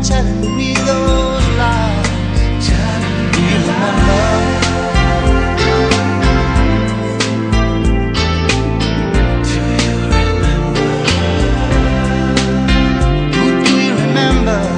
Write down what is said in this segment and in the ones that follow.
telling me those lies. Do you remember?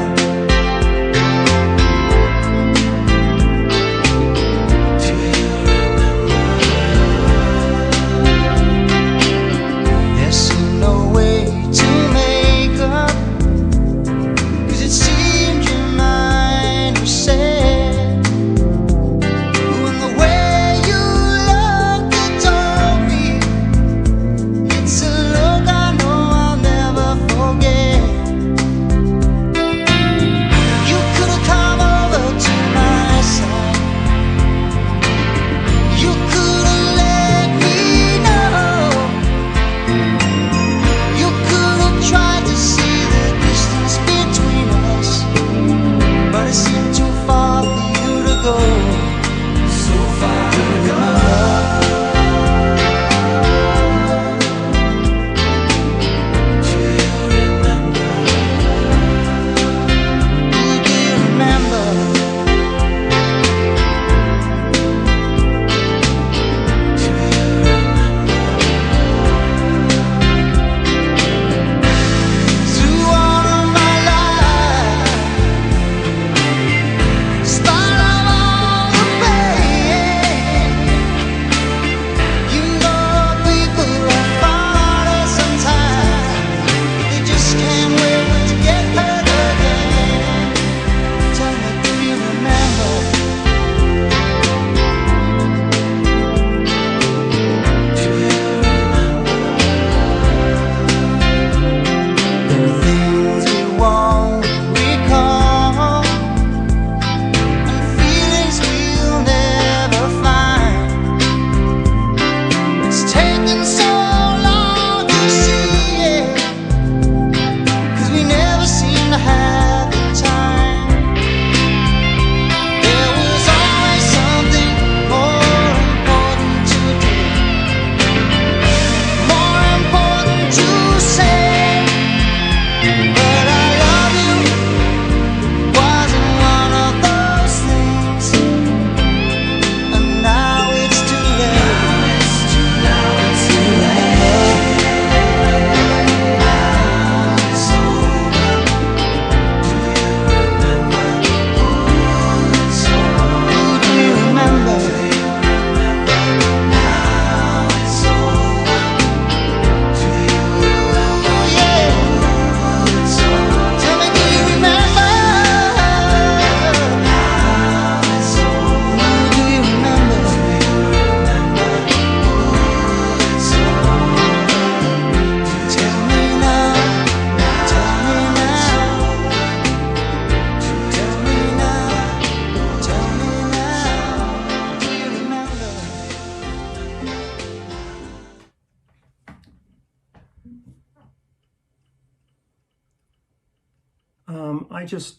I just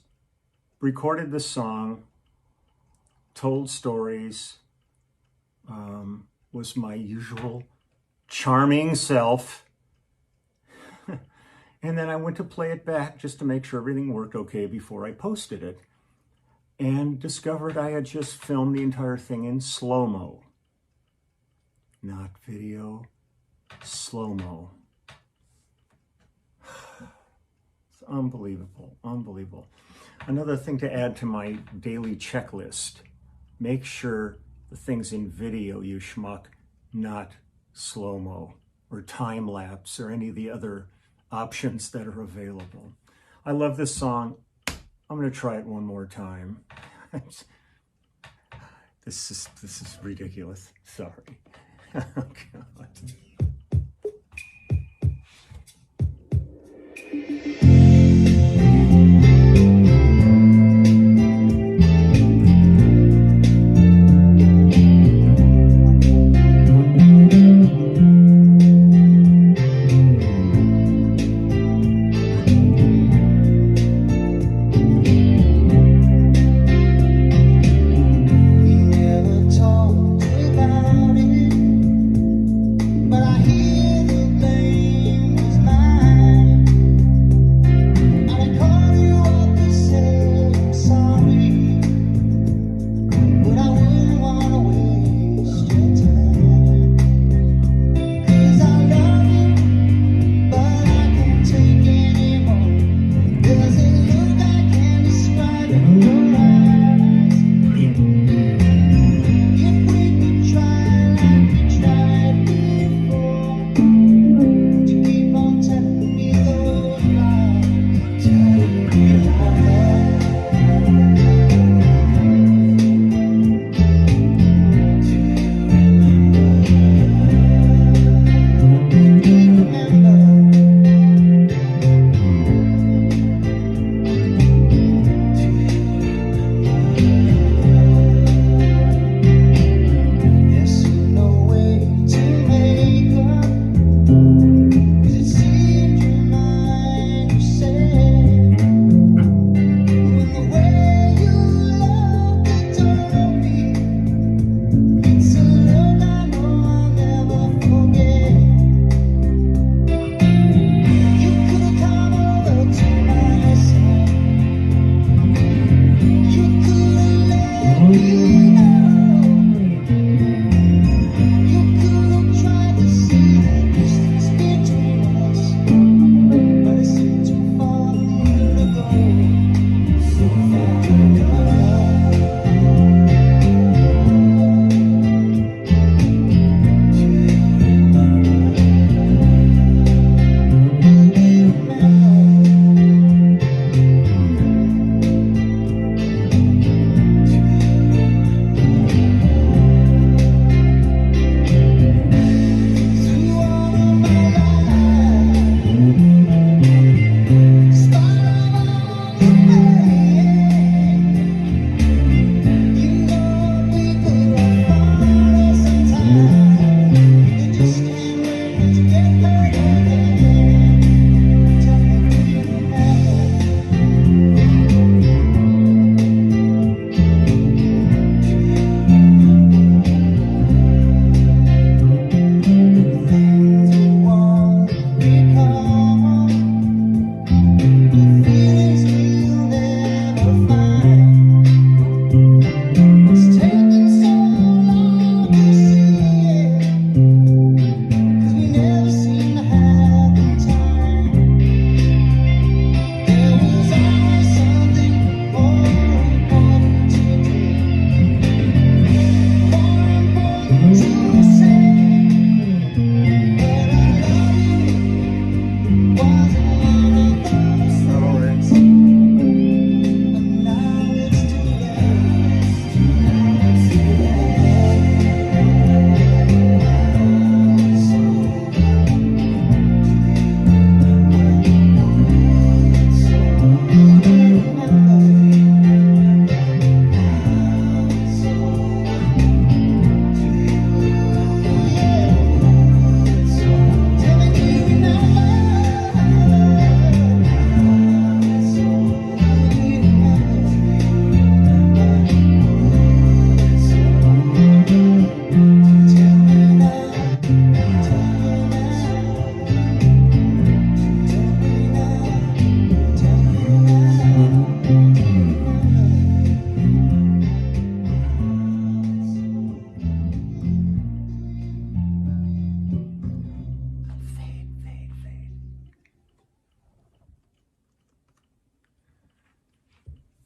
recorded this song, told stories, was my usual charming self. And then I went to play it back just to make sure everything worked okay before I posted it, and discovered I had just filmed the entire thing in slow-mo. Not video, slow-mo. It's unbelievable, unbelievable. Another thing to add to my daily checklist: make sure the thing's in video, you schmuck, not slow-mo or time-lapse or any of the other options that are available. I love this song. I'm going to try it one more time. This is ridiculous. Sorry. Oh, God.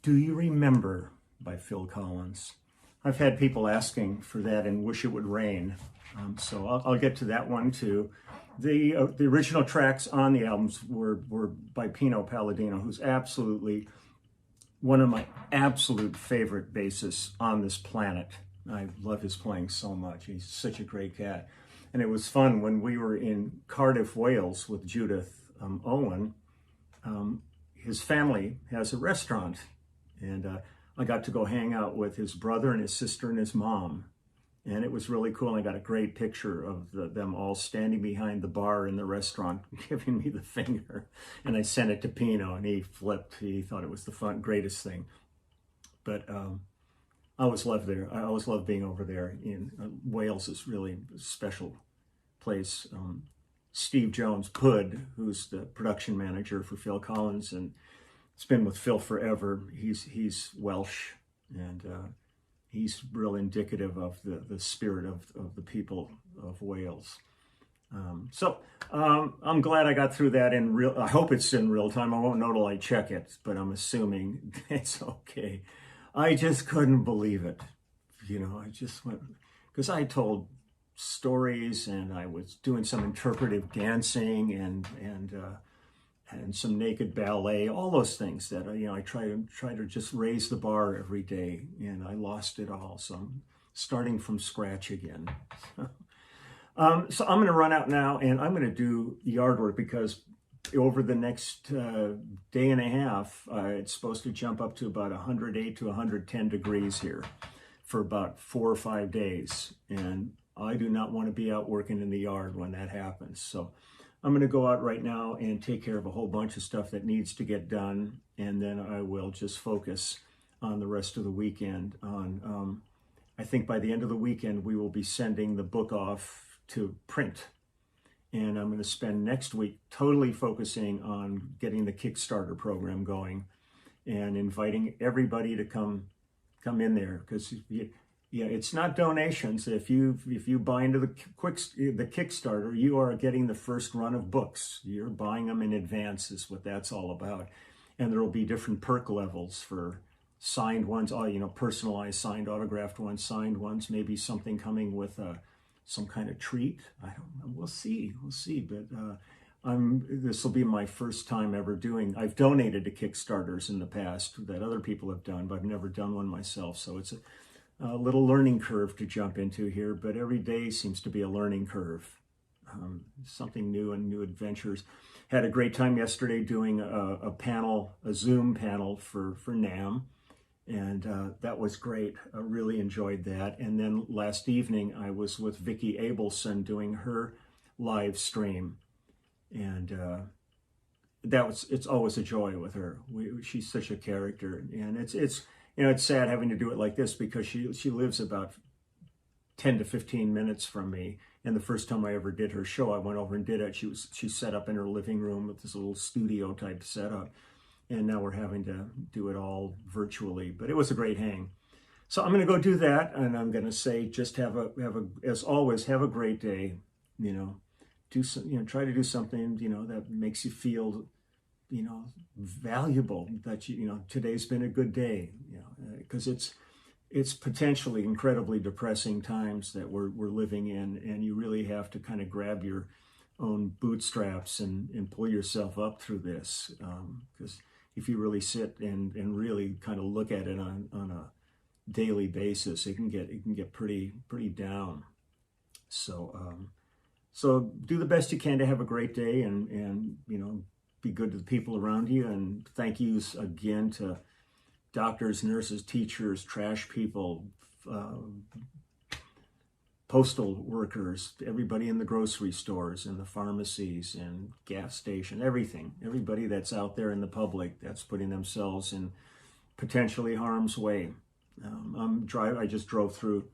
Do You Remember by Phil Collins. I've had people asking for that and Wish It Would Rain. So I'll get to that one too. The original tracks on the albums were by Pino Palladino, who's absolutely one of my absolute favorite bassists on this planet. I love his playing so much. He's such a great cat. And it was fun when we were in Cardiff, Wales with Judith Owen. His family has a restaurant, and I got to go hang out with his brother and his sister and his mom. And it was really cool. I got a great picture of them all standing behind the bar in the restaurant, giving me the finger. And I sent it to Pino, and he flipped. He thought it was the greatest thing. But I always loved there. I always loved being over there. In Wales is really a special place. Steve Jones, Pud, who's the production manager for Phil Collins, and it's been with Phil forever. He's Welsh, and he's real indicative of the spirit of the people of Wales. So I'm glad I got through that in real. I hope it's in real time. I won't know till I check it, but I'm assuming it's okay. I just couldn't believe it. I just went, because I told stories and I was doing some interpretive dancing and some naked ballet, all those things that I try to just raise the bar every day, and I lost it all. So I'm starting from scratch again. So I'm going to run out now, and I'm going to do yard work because over the next day and a half, it's supposed to jump up to about 108 to 110 degrees here for about 4 or 5 days, and I do not want to be out working in the yard when that happens. So I'm going to go out right now and take care of a whole bunch of stuff that needs to get done, and then I will just focus on the rest of the weekend. I think by the end of the weekend, we will be sending the book off to print, and I'm going to spend next week totally focusing on getting the Kickstarter program going and inviting everybody to come in there, because it's not donations. If you buy into the Kickstarter, you are getting the first run of books. You're buying them in advance is what that's all about. And there will be different perk levels for signed ones, personalized, signed, autographed ones, signed ones, maybe something coming with some kind of treat. I don't know. We'll see. But this will be my first time ever doing. I've donated to Kickstarters in the past that other people have done, but I've never done one myself. So it's a little learning curve to jump into here, but every day seems to be a learning curve. Something new and new adventures. Had a great time yesterday doing a Zoom panel for NAMM, and that was great. I really enjoyed that. And then last evening I was with Vicki Abelson doing her live stream, and it's always a joy with her. She's such a character, and it's sad having to do it like this because she lives about 10 to 15 minutes from me. And the first time I ever did her show, I went over and did it. She set up in her living room with this little studio type setup. And now we're having to do it all virtually. But it was a great hang. So I'm going to go do that. And I'm going to say, just as always, have a great day. Try to do something, that makes you feel valuable, that today's been a good day, because it's potentially incredibly depressing times that we're living in, and you really have to kind of grab your own bootstraps and pull yourself up through this, because if you really sit and really kind of look at it on a daily basis, it can get pretty down. So do the best you can to have a great day, and be good to the people around you. And thank yous again to doctors, nurses, teachers, trash people, postal workers, everybody in the grocery stores and the pharmacies and gas station, everybody that's out there in the public that's putting themselves in potentially harm's way. I just drove through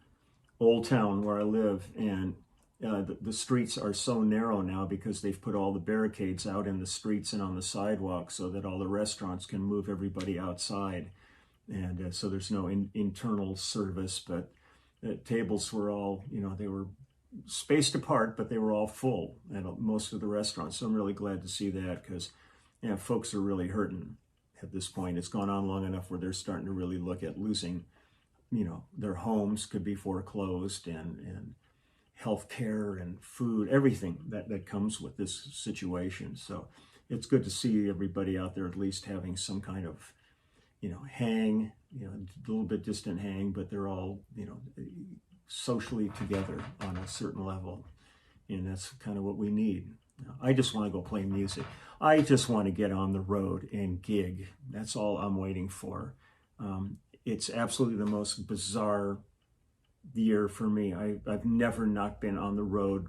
Old Town where I live, and the streets are so narrow now because they've put all the barricades out in the streets and on the sidewalks so that all the restaurants can move everybody outside. And so there's no internal service, but tables were all, they were spaced apart, but they were all full at most of the restaurants. So I'm really glad to see that, because folks are really hurting. at this point. It's gone on long enough where they're starting to really look at losing, their homes could be foreclosed, and health care and food, everything that comes with this situation. So it's good to see everybody out there at least having some kind of, hang, a little bit distant hang, but they're all, socially together on a certain level. And that's kind of what we need. I just want to go play music. I just want to get on the road and gig. That's all I'm waiting for. It's absolutely the most bizarre year for me. I've never not been on the road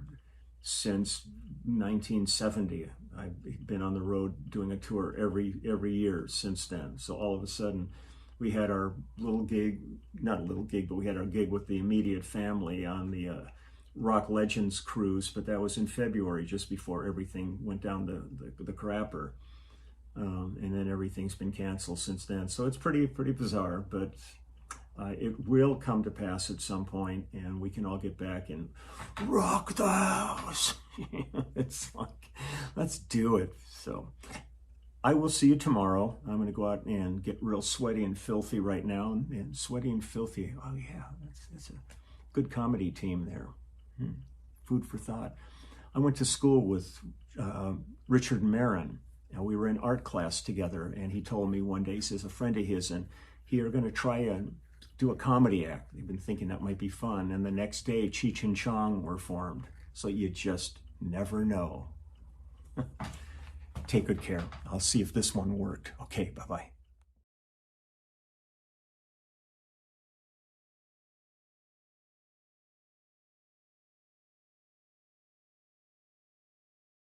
since 1970. I've been on the road doing a tour every year since then. So all of a sudden, we had our little gig, not a little gig, but we had our gig with the immediate family on the Rock Legends cruise, but that was in February, just before everything went down the crapper. And then everything's been canceled since then. So it's pretty bizarre, but it will come to pass at some point, and we can all get back and rock the house. It's like, let's do it. So I will see you tomorrow. I'm going to go out and get real sweaty and filthy right now. And Sweaty and Filthy, oh yeah, that's a good comedy team there. Food for thought. I went to school with Richard Marin, and we were in art class together, and he told me one day, he says a friend of his and he are going to try and do a comedy act. They've been thinking that might be fun. And the next day, Cheech and Chong were formed. So you just never know. Take good care. I'll see if this one worked. Okay, bye-bye.